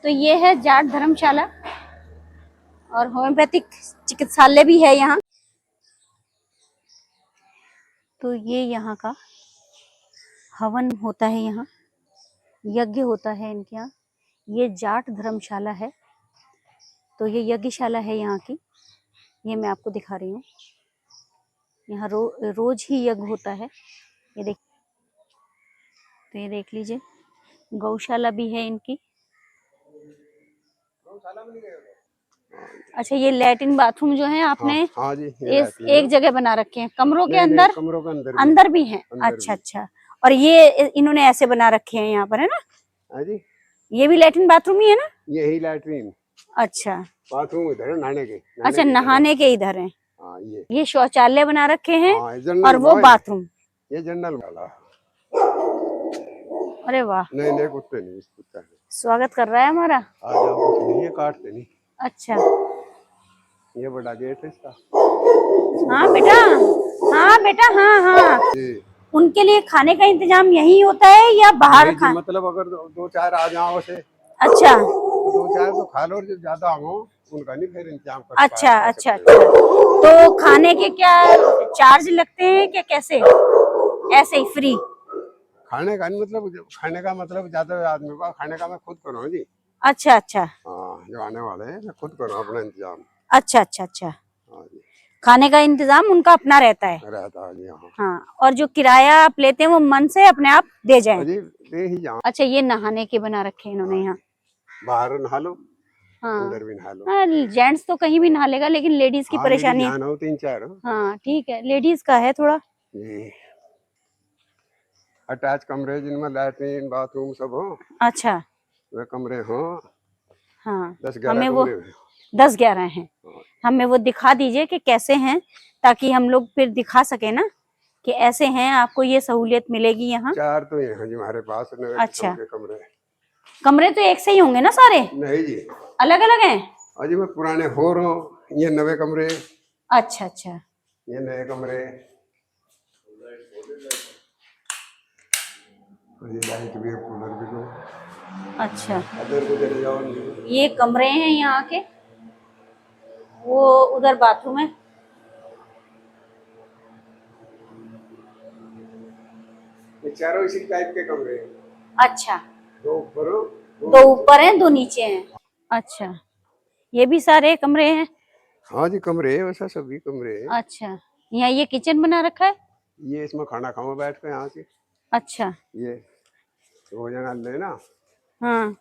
तो ये है जाट धर्मशाला और होम्योपैथिक चिकित्सालय भी है यहाँ। तो ये यहाँ का हवन होता है, यहाँ यज्ञ होता है इनके यहाँ। ये जाट धर्मशाला है, तो ये यज्ञशाला है यहाँ की। ये मैं आपको दिखा रही हूँ। यहाँ रोज ही यज्ञ होता है। ये देख, तो ये देख लीजिए, गौशाला भी है इनकी। अच्छा, ये लैट्रिन बाथरूम जो है आपने हाँ जी, इस एक जगह बना रखे हैं, कमरों के अंदर? कमरों के अंदर भी हैं। अच्छा अच्छा। और ये इन्होंने ऐसे बना रखे हैं यहाँ पर, है ना? हाँ जी, ये भी लैट्रिन बाथरूम ही है ना? यही लैट्रिन। अच्छा, बाथरूम इधर है, नहाने के। अच्छा, नहाने के इधर हैं। हाँ, ये शौचालय बना रखे हैं। और वो जनरल बाथरूम, ये जनरल वाला। अरे वाह, नहीं कुत्ते नहीं, कुत्ता है। स्वागत कर रहा है हमारा। आ जाओ, कुछ नहीं है, काटते नहीं। अच्छा, ये बड़ा गेट है इसका। हाँ बेटा, हाँ बेटा, हाँ हाँ। उनके लिए खाने का इंतजाम यही होता है या बाहर मतलब अगर दो चार आ जाओ से। अच्छा, दो चार तो खा लो, जो ज्यादा हो उनका नहीं फिर इंतजाम कर। अच्छा अच्छा अच्छा। तो खाने के क्या चार्ज लगते हैं क्या, कैसे? ऐसे ही फ्री? खाने का मतलब ज्यादा आदमी का खाने का मैं खुद करूँ जी। अच्छा अच्छा। हाँ, जो आने वाले हैं मैं खुद करूँ अपना इंतजाम। अच्छा अच्छा अच्छा। हाँ जी, खाने का इंतजाम उनका अपना रहता है? रहता है जी। हाँ, और जो किराया आप लेते हैं वो मन से अपने आप दे जाएं? जी, दे ही जाओ। अच्छा, ये नहाने के बना रखे हैं इन्होंने यहाँ। बाहर नहा लो, हाँ, अंदर भी नहा लो। हाँ, जेंट्स तो कहीं भी नहा लेगा, लेकिन लेडीज की परेशानी है। हो तीन चार। हाँ ठीक है, लेडीज का है थोड़ा। जी, अटैच कमरे जिनमें लैट्रिन बाथरूम सब हो। अच्छा, वे कमरे हो। हाँ, 10-11 हमें वो कमरे 10-11 हैं। हमें वो दिखा दीजिए कि कैसे हैं, ताकि हम लोग फिर दिखा सके ना कि ऐसे हैं, आपको ये सहूलियत मिलेगी यहाँ। 4 तो ये हैं जी हमारे पास। अच्छा, के कमरे कमरे तो एक से ही होंगे ना सारे? नहीं जी, अलग अलग हैं। अजी मैं पुराने हो रहा हूँ, ये नवे कमरे। अच्छा अच्छा, ये नए कमरे। ये लाइट भी है, कूलर भी दो। अच्छा, अदर को चले जाओ। ये कमरे हैं यहाँ के, वो उधर बाथरूम है। ये चारों इसी टाइप के कमरे हैं। अच्छा, दो ऊपर हो, दो ऊपर हैं, दो नीचे हैं। अच्छा, ये भी सारे कमरे हैं? हाँ जी, कमरे वैसा सभी कमरे हैं। अच्छा, यहाँ ये किचन बना रखा है? ये इसमें खाना खाओ बैठ के यहाँ से। अच्छा, ये भोजन लेना। हाँ,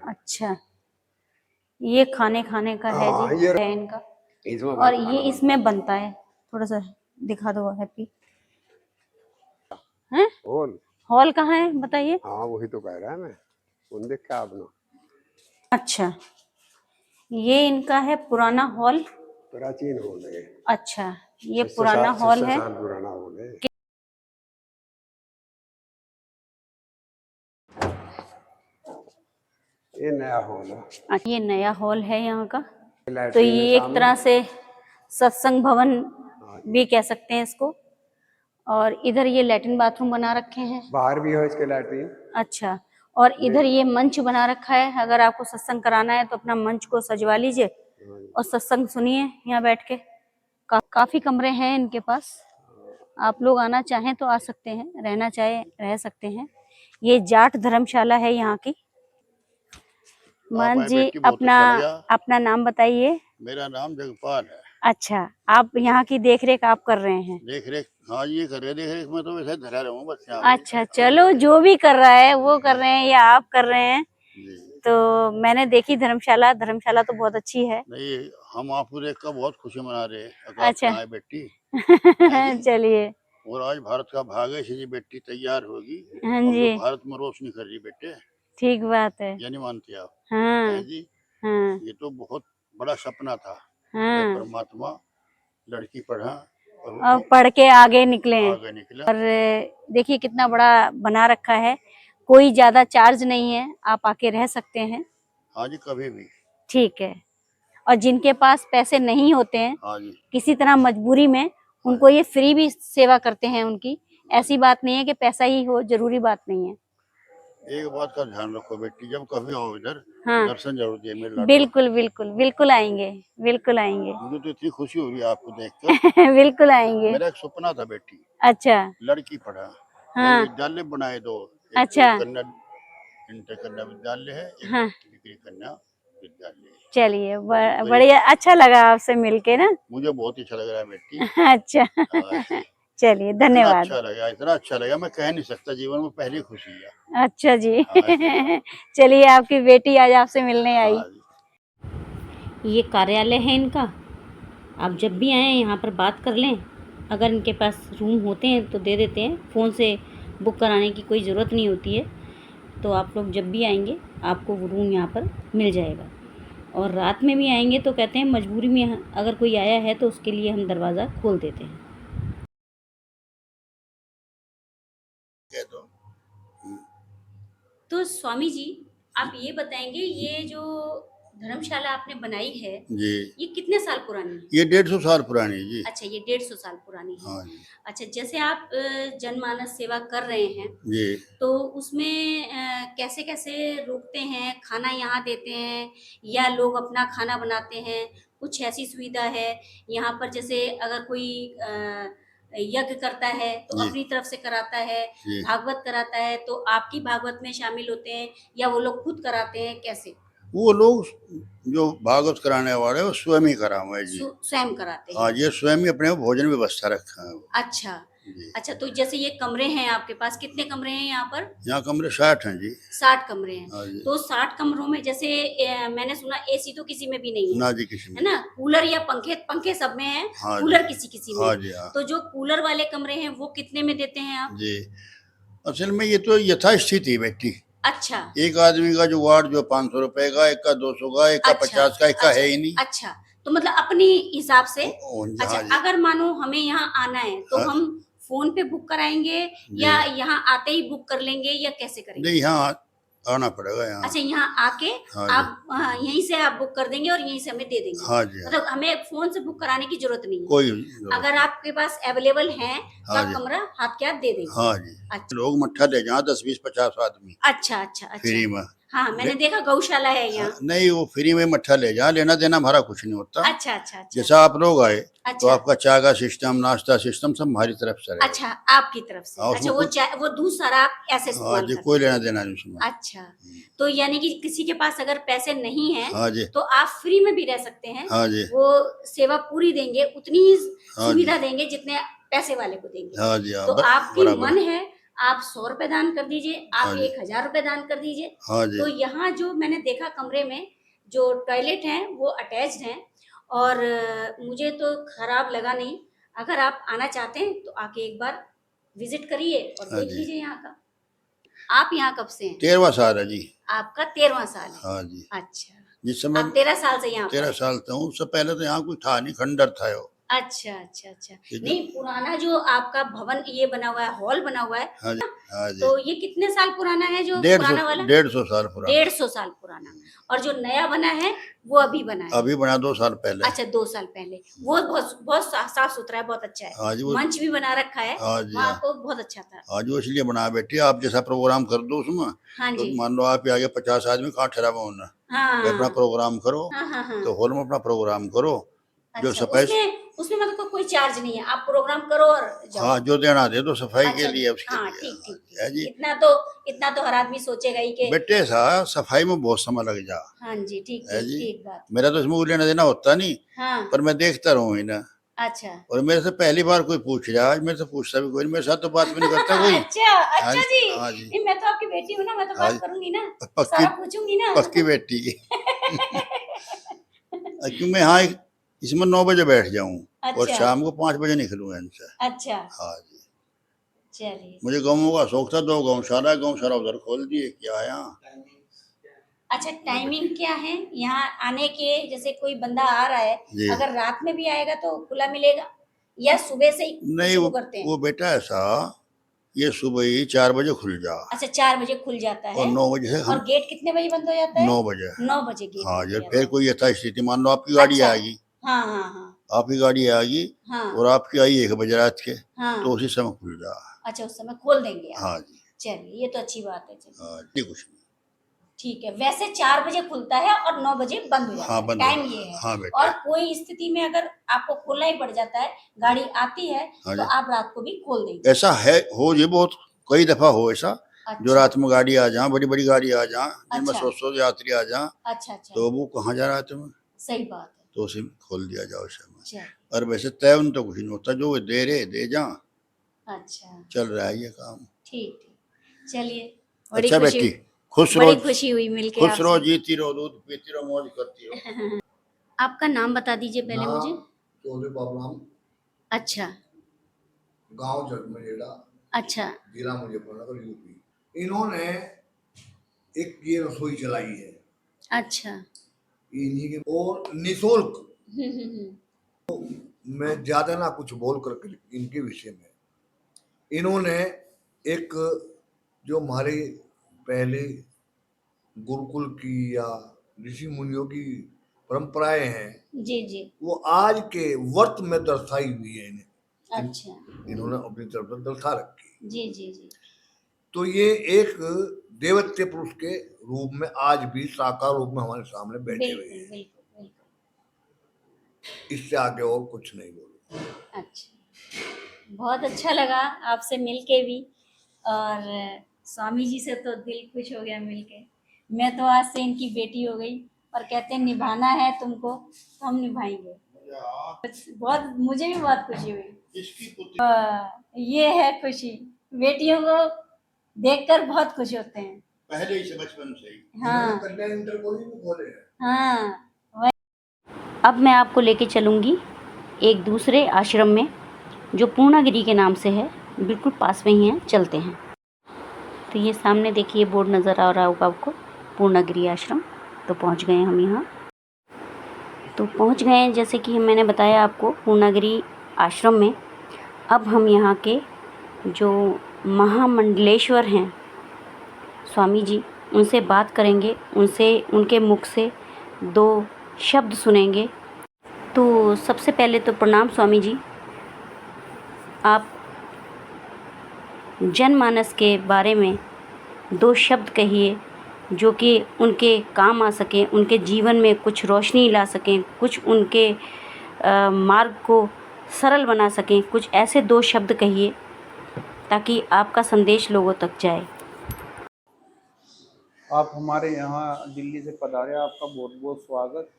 अच्छा, ये खाने का है जी, ये है इनका। इसमें और ये इसमें बनता है, थोड़ा सा दिखा दो हैप्पी। हैं? हॉल। हॉल कहाँ है बताइए? हाँ, वही तो कह रहा है मैं, उन देख क्या अपना। अच्छा, ये इनका है पुराना हॉल। प्राचीन हॉल है। अच्छा, ये पुराना हॉल है। साल पुराना हॉल है। ये नया हॉल है। ये नया हॉल है यहाँ का। तो ये एक तरह से सत्संग भवन भी कह सकते हैं इसको। और इधर ये लैट्रिन बाथरूम बना रखे हैं। बाहर भी है इसके लैट्रिन। अच्छा, और इधर ये मंच बना रखा है, अगर आपको सत्संग कराना है तो अपना मंच को सजवा लीजिए और सत्संग सुनिए यहाँ बैठ के। काफी कमरे हैं इनके पास, आप लोग आना चाहें तो आ सकते हैं, रहना चाहे रह सकते हैं। ये जाट धर्मशाला है यहाँ की। महंत जी, अपना नाम बताइए। मेरा नाम जगपाल है। अच्छा, आप यहाँ की देख रेख आप कर रहे हैं? देख रेख, हाँ ये कर रहे, देख रेख में तो वैसे धरा रहूं बस यहाँ। अच्छा, चलो, जो भी कर रहा है वो कर रहे हैं या आप कर रहे हैं। तो मैंने देखी धर्मशाला तो बहुत अच्छी है। नहीं, हम आपको देख कर बहुत खुशी मना रहे हैं। अच्छा, बेटी चलिए। और आज भारत का भाग है, इसलिए बेटी तैयार होगी। हाँ और जी, जो भारत में रोशनी कर रही बेटे, ठीक बात है। ये नहीं मानते आप? हाँ जी, हाँ ये तो बहुत बड़ा सपना था। हाँ, परमात्मा लड़की पढ़ा और पढ़ के आगे निकले। निकला। और देखिए कितना बड़ा बना रखा है, कोई ज्यादा चार्ज नहीं है, आप आके रह सकते हैं। हाँ जी, कभी भी। ठीक है। और जिनके पास पैसे नहीं होते हैं, हाँ जी, किसी तरह मजबूरी में, उनको ये फ्री भी सेवा करते हैं उनकी, ऐसी बात नहीं है कि पैसा ही हो, जरूरी बात नहीं है। एक बात का ध्यान रखो बेटी, जब कभी आओ इधर हाँ दर्शन जरूर दिए मेरे लाडो। बिल्कुल बिल्कुल बिल्कुल आएंगे, बिल्कुल आएंगे। मुझे तो इतनी खुशी हो रही है आपको देखकर। बिल्कुल आएंगे। मेरा एक सपना था बेटी, अच्छा लड़की पढ़ा, हाँ विद्यालय बनाए दो, एक अच्छा कन्या इंटर कन्या विद्यालय है, एक हाँ डिग्री कन्या विद्यालय है। चलिए मतलब बढ़िया, अच्छा लगा आपसे मिलके ना। मुझे बहुत अच्छा लग रहा है बेटी। अच्छा हाँ, चलिए इतना धन्यवाद। अच्छा लगा, इतना अच्छा लगा, मैं कह नहीं सकता, जीवन में पहली खुशी है। अच्छा जी। हाँ चलिए आपकी बेटी आज आपसे मिलने आई। हाँ जी। ये कार्यालय है इनका, आप जब भी आएँ यहाँ पर बात कर लें। अगर इनके पास रूम होते हैं तो दे देते हैं, फ़ोन से बुक कराने की कोई ज़रूरत नहीं होती है। तो आप लोग जब भी आएंगे आपको वो रूम यहाँ पर मिल जाएगा। और रात में भी आएंगे तो कहते हैं मजबूरी में अगर कोई आया है तो उसके लिए हम दरवाज़ा खोल देते हैं। कह दो। तो स्वामी जी आप ये बताएंगे, ये जो धर्मशाला आपने बनाई है जी, ये कितने साल पुरानी है? ये 150 साल पुरानी है जी। अच्छा ये 150 साल पुरानी है। हाँ जी। अच्छा जैसे आप जनमानस सेवा कर रहे हैं जी, तो उसमें कैसे कैसे रोकते हैं, खाना यहाँ देते हैं या लोग अपना खाना बनाते हैं? कुछ ऐसी सुविधा है यहाँ पर, जैसे अगर कोई यज्ञ करता है तो जी, अपनी तरफ से कराता है, जी। भागवत कराता है तो आपकी भागवत में शामिल होते हैं या वो लोग खुद कराते हैं, कैसे? वो लोग जो भागवत कराने वाले हैं, वो स्वयं ही करा हुआ है जी। स्वयं कराते हैं? हाँ, ये स्वयं ही अपने भोजन व्यवस्था रखा है वो। अच्छा जी। अच्छा, तो जैसे ये कमरे हैं आपके पास, कितने कमरे हैं यहाँ पर? यहाँ कमरे 60 हैं जी। 60 कमरे हैं। हाँ जी। तो 60 कमरों में जैसे मैंने सुना एसी तो किसी में भी नहीं है, ना जी, किसी में। है ना? कूलर या पंखे, पंखे सब में है, हाँ कूलर जी। किसी किसी में हाँ है। जी, हाँ। तो जो कूलर वाले कमरे हैं वो कितने में देते हैं आप? जी, असल में ये तो यथास्थिति है बेटी। अच्छा एक आदमी का जो वार्ड जो 500 रुपए का, एक का 200 का, एक का अच्छा 50 का, एक का अच्छा है ही नहीं। अच्छा, तो मतलब अपनी हिसाब से। अच्छा हाँ जी। अगर मानो हमें यहाँ आना है तो हाँ हम फोन पे बुक कराएंगे जी। या यहाँ आते ही बुक कर लेंगे या कैसे करेंगे? नहीं, यहाँ आना पड़ेगा यहाँ। अच्छा यहाँ आके हाँ जी। आप यहीं से आप बुक कर देंगे और यहीं से हमें दे देंगे? हाँ जी, हाँ। मतलब हमें फोन से बुक कराने की जरूरत नहीं है? कोई जरूरत अगर नहीं। आपके पास अवेलेबल है तो हाँ आप जी। कमरा हाथ के हाथ दे देंगे? हाँ जी। अच्छा लोग मट्ठा दे जहाँ 10 20 50 आदमी अच्छा अच्छा अच्छा। फ्री में। हाँ मैंने देखा गौशाला है यहाँ। नहीं, वो फ्री में मट्ठा ले जा, लेना देना हमारा कुछ नहीं होता। अच्छा अच्छा अच्छा जैसा आप लोग आए तो अच्छा आपका चाय का सिस्टम, नाश्ता सिस्टम सब हमारी तरफ से रहेगा। अच्छा आपकी तरफ से। हाँ, अच्छा उसमें कुछ। वो दूध सारा आप ऐसे हाँ इस्तेमाल जी, करते कोई हैं? लेना देना नहीं उसमें। अच्छा तो यानी कि किसी के पास अगर पैसे नहीं है हाँ जी। तो आप फ्री में भी रह सकते हैं। हाँ जी। वो सेवा पूरी देंगे, उतनी ही हाँ सुविधा जी। देंगे जितने पैसे वाले को देंगे। हाँ जी, हाँ, तो आपकी बराबर। मन है, आप 100 रुपए दान कर दीजिए, हाँ आप जी। 1000 रुपए दान कर दीजिए। हाँ जी। तो यहाँ जो मैंने देखा कमरे में जो टॉयलेट हैं वो अटैच्ड हैं और मुझे तो खराब लगा नहीं। अगर आप आना चाहते हैं तो आके एक बार विजिट करिए और हाँ देख जी। लीजिए यहाँ का। आप यहाँ कब से हैं? 13वां साल है जी। आपका 13वां साल है? हाँ जी। अच्छा जिस समय आप 13 साल से यहाँ पर 13 हैं? साल था, उससे पहले तो यहाँ कोई था नहीं, खंडर था वो। अच्छा अच्छा अच्छा। ठीक है। नहीं पुराना जो आपका भवन ये बना हुआ है, हॉल बना हुआ है, हाँ जी। हाँ जी। तो ये कितने साल पुराना है जो 150 पुराना वाला? 150 साल पुराना। 150 साल पुराना। और जो नया बना है वो अभी बना है? अभी बना 2 साल पहले। अच्छा 2 साल पहले। वो बहुत बहुत साफ सुथरा है, बहुत अच्छा है। हाँ जी, वो। मंच भी बना रखा है हाँ जी, वहाँ हाँ। तो बहुत अच्छा था। हाँ जी, वो इसलिए बना बेटी, आप जैसा प्रोग्राम कर दो उसमें। हाँ तो जी मान लो आप आगे 50 आदमी कहाँ ठहरा होना, हाँ अपना प्रोग्राम करो। हाँ हाँ हाँ। तो हॉल में अपना प्रोग्राम करो। जो अच्छा सफाई। उसमें मतलब कोई चार्ज नहीं है, आप प्रोग्राम करो और जाओ? हाँ, जो देना दे दो, सफाई के अच्छा लिए, उसके हाँ लिए। ठीक ठीक है जी। इतना तो हर आदमी सोचेगा ही कि बेटे सा सफाई में बहुत समय लग जा। हाँ जी ठीक है ठीक जी। ठीक बात। मेरा तो इसमें कोई लेना देना होता नहीं, हाँ पर मैं देखता रहूँ ही ना। अच्छा और मेरे से पहली बार कोई पूछ रहा है, आज मेरे से पूछता भी कोई नहीं, मेरे साथ तो बात भी नहीं करता कोई। अच्छा हाँ अच्छा जी। जी। हाँ जी। नहीं मैं तो आपकी बेटी हूँ ना, मैं तो हाँ बात जी। करूंगी ना, पक्की सारा पूछूंगी ना। पक्की बेटी। क्यों मैं यहाँ इसमें 9 बजे बैठ जाऊँ और अच्छा शाम को 5 बजे निकलूँ इनसे। अच्छा हाँ जी। चलिए। मुझे गाँवों का शौक था, 2 गौशाला उधर खोल दिए, क्या यहाँ। अच्छा टाइमिंग क्या है यहाँ आने के? जैसे कोई बंदा आ रहा है जी। अगर रात में भी आएगा तो खुला मिलेगा या सुबह से ही नहीं, शुरू करते हैं? वो बेटा ऐसा, ये सुबह ही 4 बजे खुल जा अच्छा 4 बजे खुल जाता है और 9 बजे से और हम गेट कितने बजे बंद हो जाता है? 9 बजे। 9 बजे गेट हाँ बंद जी, हो जाता फिर है। कोई यथास्थिति, मान लो आपकी गाड़ी अच्छा आएगी, हाँ हाँ हाँ आपकी गाड़ी आएगी हाँ और आपकी आई 1 बजे रात के, हाँ। तो उसी समय खुल जा। अच्छा, उस समय खोल देंगे आप। हाँ जी। चलिए, ये तो अच्छी बात है। चलिए, हाँ जी, कुछ नहीं। ठीक है। वैसे 4 बजे खुलता है और 9 बजे बंद हो जाता हाँ, है, बंद हो टाइम जाता ये है। है। हाँ बेटे। और कोई स्थिति में अगर आपको खोलना ही पड़ जाता है, गाड़ी आती है, हाँ तो जी। आप रात को भी खोल देंगे। ऐसा है, हो ये बहुत कई दफा हो ऐसा, जो अच्छा, रात में गाड़ी आ जाए, बड़ी बड़ी गाड़ी आ जाए, जिनमें अच्छा, 100 यात्री आ जाए, अच्छा, अच्छा, तो वो कहाँ जा रहा है तुम्हें, सही बात है। तो उसे खोल दिया जाओ उस समय। चलिए, और वैसे तय तो कुछ नहीं होता, जो दे रहे दे जा, अच्छा, चल रहा है ये काम। ठीक, ठीक। चलिए, बड़ी अच्छा खुशी बेटी, खुश बड़ी रहो, खुशी हुई मिलके खुश रहो, आपसे। जीती रहो, दूध पीती रहो, मौज करती रहो। आपका नाम बता दीजिए पहले मुझे। चौधरी बाबूराम, अच्छा, गांव जटमरेड़ा, अच्छा, जिला मुजफ्फरनगर, यूपी। इन्होंने एक ये रसोई चलाई है, अच्छा। इन्हीं के, और निशुल्क। हम्म। मैं ज्यादा ना कुछ बोल कर इनके विषय में, इन्होंने एक जो हमारे पहले गुरुकुल की या ऋषि मुनियों की परंपराएं हैं, जी, जी। वो आज के वर्त में दर्शाई हुई है। अच्छा, इन्होंने अपनी तरफ से दर्शा रखी। जी, जी, जी। तो ये एक देवत्य पुरुष के रूप में आज भी साकार रूप में हमारे सामने बैठे हुए बिल्कुल, हैं। बिल्कुल, बिल्कुल। इससे आगे और कुछ नहीं बोलूं। अच्छा, बहुत अच्छा लगा आपसे मिलके भी, और स्वामी जी से तो दिल खुश हो गया मिलके। मैं तो आज से इनकी बेटी हो गई, और कहते हैं निभाना है तुमको तो हम निभाएंगे। बहुत, मुझे भी बहुत खुशी हुई। ये है खुशी, बेटियों को देखकर बहुत खुश होते हैं। पहले ही से, बचपन से ही। हाँ, कन्या इंटर कॉलेज में खोले हैं। हाँ। अब मैं आपको लेके चलूँगी एक दूसरे आश्रम में, जो पूर्णागिरी के नाम से है, बिल्कुल पास में ही है, चलते हैं। तो ये सामने देखिए बोर्ड नज़र आ रहा होगा आपको, पूर्णागिरी आश्रम। तो पहुंच गए हम यहाँ। तो पहुंच गए हैं, जैसे कि मैंने बताया आपको, पूर्णागिरी आश्रम में। अब हम यहाँ के जो महामंडलेश्वर हैं स्वामी जी, उनसे बात करेंगे, उनसे, उनके मुख से 2 शब्द सुनेंगे। तो सबसे पहले तो प्रणाम स्वामी जी। आप जनमानस के बारे में 2 शब्द कहिए, जो कि उनके काम आ सकें, उनके जीवन में कुछ रोशनी ला सकें, कुछ उनके मार्ग को सरल बना सकें। कुछ ऐसे 2 शब्द कहिए ताकि आपका संदेश लोगों तक जाए। आप हमारे यहाँ दिल्ली से पधारे, आपका बहुत बहुत स्वागत।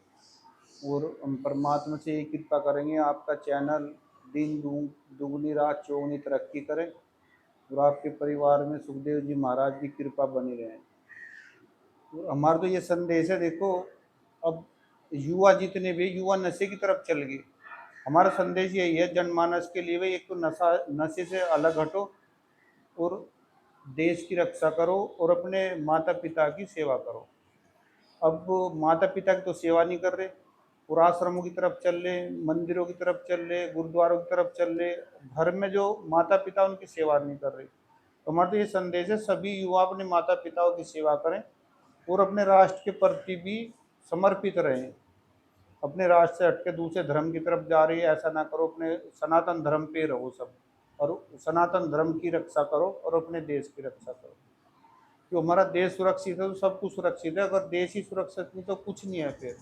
और हम परमात्मा से यही कृपा करेंगे, आपका चैनल दिन दुगनी रात चौगुनी तरक्की करे, और आपके परिवार में सुखदेव जी महाराज की कृपा बनी रहे। और हमारा तो ये संदेश है, देखो अब युवा जितने भी युवा नशे की तरफ चल गए। हमारा संदेश यही है जनमानस के लिए, भाई एक तो नशे से अलग हटो, और देश की रक्षा करो, और अपने माता पिता की सेवा करो। अब माता पिता की तो सेवा नहीं कर रहे, और आश्रमों की तरफ चल रहे, मंदिरों की तरफ चल रहे, गुरुद्वारों की तरफ चल रहे, घर में जो माता पिता उनकी सेवा नहीं कर रहे। तो हमारा तो ये संदेश है, सभी युवा अपने माता पिताओं की सेवा करें, और अपने राष्ट्र के प्रति भी समर्पित रहें। अपने राष्ट्र से हटके दूसरे धर्म की तरफ जा रही है, ऐसा ना करो, अपने सनातन धर्म पे रहो सब, और सनातन धर्म की रक्षा करो, और अपने देश की रक्षा करो। जो हमारा देश सुरक्षित है तो सब कुछ सुरक्षित है, अगर देश ही सुरक्षित नहीं तो कुछ नहीं है। फिर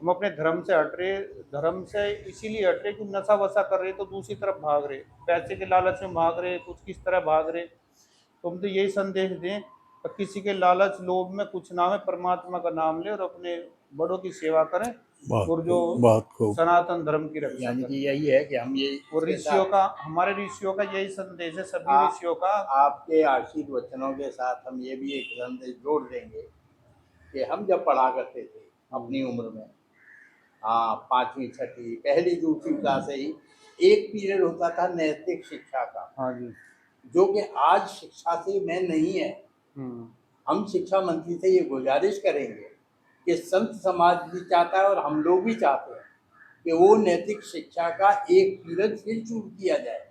हम अपने धर्म से हट रहे, धर्म से इसीलिए हट रहे कि नशा वशा कर रहे तो दूसरी तरफ भाग रहे, पैसे के लालच में भाग रहे, कुछ किस तरह भाग रहे। तो हम तो यही संदेश दें, किसी के लालच लोभ में कुछ नाम है, परमात्मा का नाम ले और अपने बड़ों की सेवा करें, और जो सनातन धर्म की रक्षा यानी कि करें। यही है कि हम ये और ऋषियों का, हमारे ऋषियों का यही संदेश है, सभी ऋषियों का। आपके आशीर्वाद वचनों के साथ हम ये भी एक संदेश जोड़ देंगे कि हम जब पढ़ा करते थे अपनी उम्र में, हाँ 5वीं 6वीं पहली दूसरी क्लास से ही एक पीरियड होता था नैतिक शिक्षा का, हाँ जी। जो कि आज शिक्षा से में नहीं है। हम शिक्षा मंत्री से ये गुजारिश करेंगे कि संत समाज भी चाहता है और हम लोग भी चाहते हैं कि वो नैतिक शिक्षा का एक पीरियड फिर शुरू किया जाए।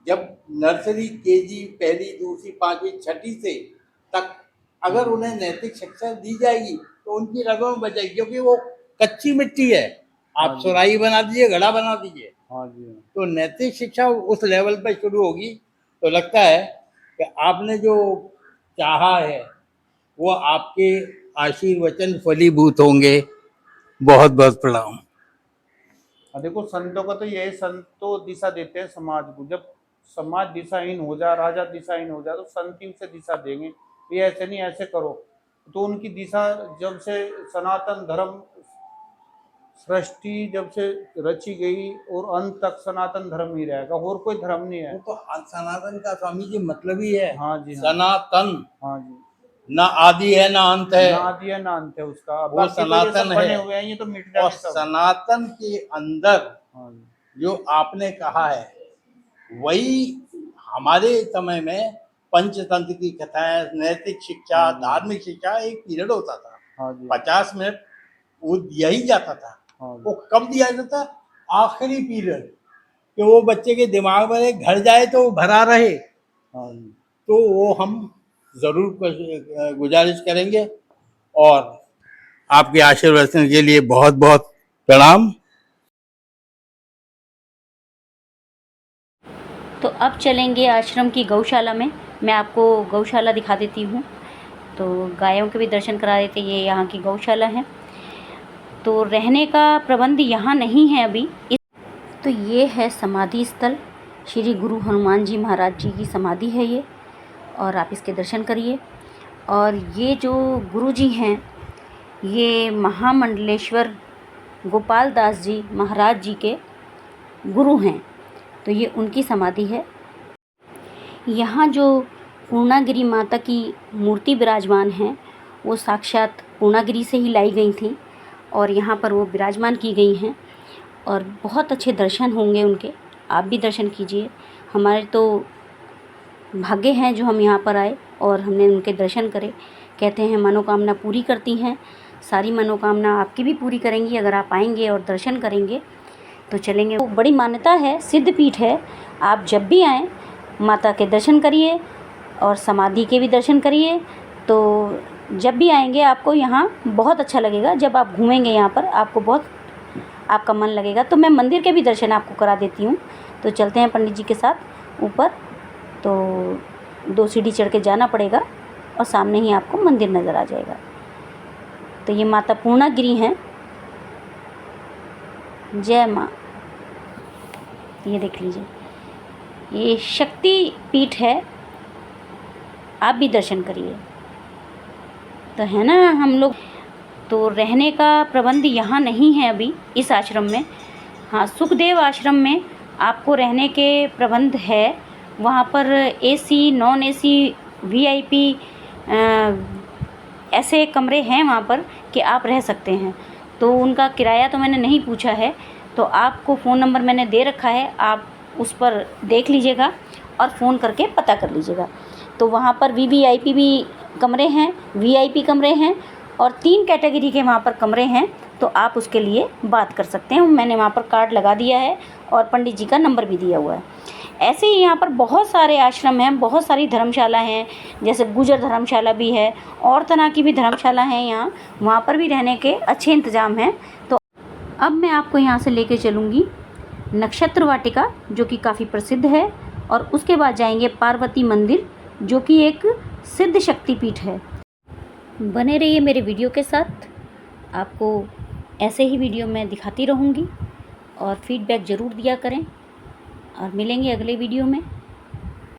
जब नर्सरी केजी पहली दूसरी 5वीं 6वीं से तक अगर उन्हें नैतिक शिक्षा दी जाएगी तो उनकी रगों में बचेगी, क्योंकि वो कच्ची मिट्टी है। आप सुराही बना दीजिए, घड़ा बना दीजिए, हाँ जी। तो नैतिक शिक्षा उस लेवल पर शुरू होगी तो लगता है कि आपने जो चाहा है वो आपके आशीर्वचन फलीभूत होंगे। बहुत बहुत प्रणाम। देखो संतों का तो यही, संत तो दिशा देते हैं समाज को। जब समाज दिशाहीन हो जाए, राजा दिशाहीन हो जाए, तो संत ही उसे दिशा देंगे, ये ऐसे नहीं ऐसे करो। तो उनकी दिशा जब से सनातन धर्म सृष्टि जब से रची गई और अंत तक सनातन धर्म ही रहेगा, और कोई धर्म नहीं है। वो तो सनातन का स्वामी जी मतलब ही है। हाँ जी, हाँ। सनातन, हाँ जी, ना आदि है ना अंत है, ना आदि है ना अंत है उसका। वो बाकी तो ये सनातन सब बने है। हुए हैं, ये तो मिट और जाएंगे सब। सनातन के अंदर हाँ जी, जो आपने कहा है वही हमारे समय में पंचतंत्र की कथाएं, नैतिक शिक्षा, धार्मिक शिक्षा एक पीरियड होता था। हाँ जी, 50 मिनट वो दिया ही जाता था। हाँ जी, वो कब दिया जाता? आखिरी पीरियड, कि वो बच्चे के दिमाग में घर जाए तो वो भरा रहे। हाँ जी। तो वो हम जरूर गुजारिश करेंगे और आपके आशीर्वचन के लिए बहुत बहुत प्रणाम। तो अब चलेंगे आश्रम की गौशाला में। मैं आपको गौशाला दिखा देती हूँ। तो गायों के भी दर्शन करा देते। ये यहाँ की गौशाला है। तो रहने का प्रबंध यहाँ नहीं है अभी। तो ये है समाधि स्थल, श्री गुरु हनुमान जी महाराज जी की समाधि है ये, और आप इसके दर्शन करिए। और ये जो गुरु जी हैं ये महामंडलेश्वर गोपाल दास जी महाराज जी के गुरु हैं। तो ये उनकी समाधि है। यहाँ जो पूर्णागिरी माता की मूर्ति विराजमान है वो साक्षात पूर्णागिरी से ही लाई गई थी और यहाँ पर वो विराजमान की गई हैं और बहुत अच्छे दर्शन होंगे उनके। आप भी दर्शन कीजिए। हमारे तो भाग्य हैं जो हम यहाँ पर आए और हमने उनके दर्शन करे। कहते हैं मनोकामना पूरी करती हैं। सारी मनोकामना आपकी भी पूरी करेंगी अगर आप आएंगे और दर्शन करेंगे तो चलेंगे। वो बड़ी मान्यता है, सिद्ध पीठ है। आप जब भी आएँ माता के दर्शन करिए और समाधि के भी दर्शन करिए। तो जब भी आएंगे आपको यहाँ बहुत अच्छा लगेगा। जब आप घूमेंगे यहाँ पर आपको बहुत आपका मन लगेगा। तो मैं मंदिर के भी दर्शन आपको करा देती हूँ। तो चलते हैं पंडित जी के साथ ऊपर। तो 2 सीढ़ी चढ़ के जाना पड़ेगा और सामने ही आपको मंदिर नज़र आ जाएगा। तो ये माता पूर्णागिरी हैं। जय माँ। ये देख लीजिए, ये शक्ति पीठ है। आप भी दर्शन करिए। तो है ना हम लोग। तो रहने का प्रबंध यहाँ नहीं है अभी इस आश्रम में। हाँ, सुखदेव आश्रम में आपको रहने के प्रबंध है। वहाँ पर एसी, नॉन एसी, वीआईपी ऐसे कमरे हैं वहाँ पर कि आप रह सकते हैं। तो उनका किराया तो मैंने नहीं पूछा है। तो आपको फ़ोन नंबर मैंने दे रखा है, आप उस पर देख लीजिएगा और फ़ोन करके पता कर लीजिएगा। तो वहाँ पर वीवीआईपी भी कमरे हैं, वीआईपी कमरे हैं और 3 कैटेगरी के वहाँ पर कमरे हैं। तो आप उसके लिए बात कर सकते हैं। मैंने वहाँ पर कार्ड लगा दिया है और पंडित जी का नंबर भी दिया हुआ है। ऐसे ही यहाँ पर बहुत सारे आश्रम हैं, बहुत सारी धर्मशाला हैं। जैसे गुजर धर्मशाला भी है और तरह की भी धर्मशाला हैं यहाँ। वहाँ पर भी रहने के अच्छे इंतज़ाम हैं। तो अब मैं आपको यहाँ से लेके चलूँगी नक्षत्र वाटिका जो कि काफ़ी प्रसिद्ध है और उसके बाद जाएंगे पार्वती मंदिर जो कि एक सिद्ध शक्तिपीठ है। बने रहिए मेरे वीडियो के साथ। आपको ऐसे ही वीडियो मैं दिखाती रहूँगी और फीडबैक ज़रूर दिया करें और मिलेंगे अगले वीडियो में।